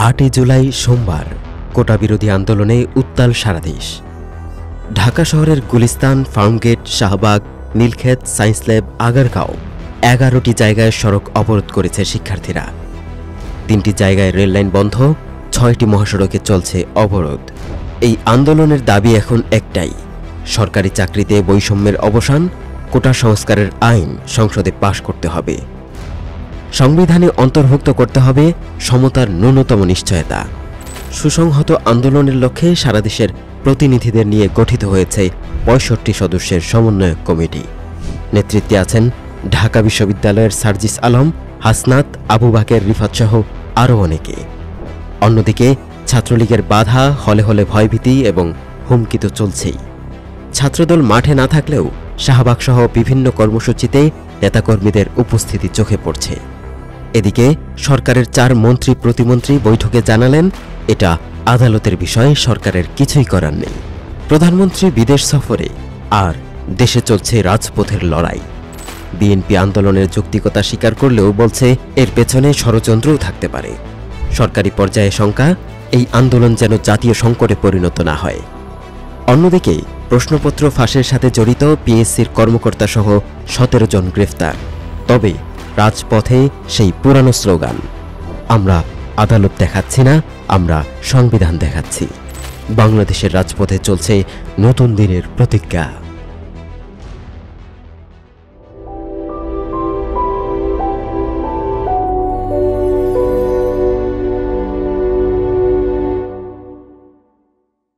8 জুলাই সোমবার কোটা বিরোধী আন্দোলনে উত্তাল সারা দেশ। ঢাকা শহরের গুলিস্তান, ফার্মগেট, শাহবাগ, নীলক্ষেত, সায়েন্স ল্যাব, আগারগাঁও 11টি জায়গায় সড়ক অবরোধ করেছে শিক্ষার্থীরা। 3টি জায়গায় রেললাইন বন্ধ, 6টি মহাসড়কে চলছে অবরোধ। এই আন্দোলনের দাবি এখন একটাই, সরকারি চাকরিতে বৈষম্যের অবসান, কোটা সংস্কারের আইন সংসদে পাশ করতে হবে, সংবিধানে অন্তর্ভুক্ত করতে হবে সমতার ন্যূনতম নিশ্চয়তা। সুসংহত আন্দোলনের লক্ষ্যে সারা দেশের প্রতিনিধিদের নিয়ে গঠিত হয়েছে 65 সদস্যের সমন্বয়ক কমিটি। নেতৃত্বে আছেন ঢাকা বিশ্ববিদ্যালয়ের সার্জিস আলম, হাসনাত, আবু বাকের, রিফাতসহ আরও অনেকে। অন্যদিকে ছাত্রলীগের বাধা, হলে হলে ভয়ভীতি এবং হুমকি তো চলছেই। ছাত্রদল মাঠে না থাকলেও শাহবাগসহ বিভিন্ন কর্মসূচিতে নেতাকর্মীদের উপস্থিতি চোখে পড়ছে। এদিকে সরকারের 4 মন্ত্রী প্রতিমন্ত্রী বৈঠকে জানালেন, এটা আদালতের বিষয়ে সরকারের কিছুই করার নেই। প্রধানমন্ত্রী বিদেশ সফরে, আর দেশে চলছে রাজপথের লড়াই। বিএনপি আন্দোলনের যৌক্তিকতা স্বীকার করলেও বলছে এর পেছনে ষড়যন্ত্রও থাকতে পারে। সরকারি পর্যায়ে শঙ্কা, এই আন্দোলন যেন জাতীয় সংকটে পরিণত না হয়। অন্যদিকে প্রশ্নপত্র ফাঁসের সাথে জড়িত পিএসসির কর্মকর্তাসহ 17 জন গ্রেফতার। তবে রাজপথে সেই পুরানো স্লোগান, আমরা আদালত দেখাচ্ছি না, আমরা সংবিধান দেখাচ্ছি। বাংলাদেশের রাজপথে চলছে নতুন দিনের প্রতিজ্ঞা।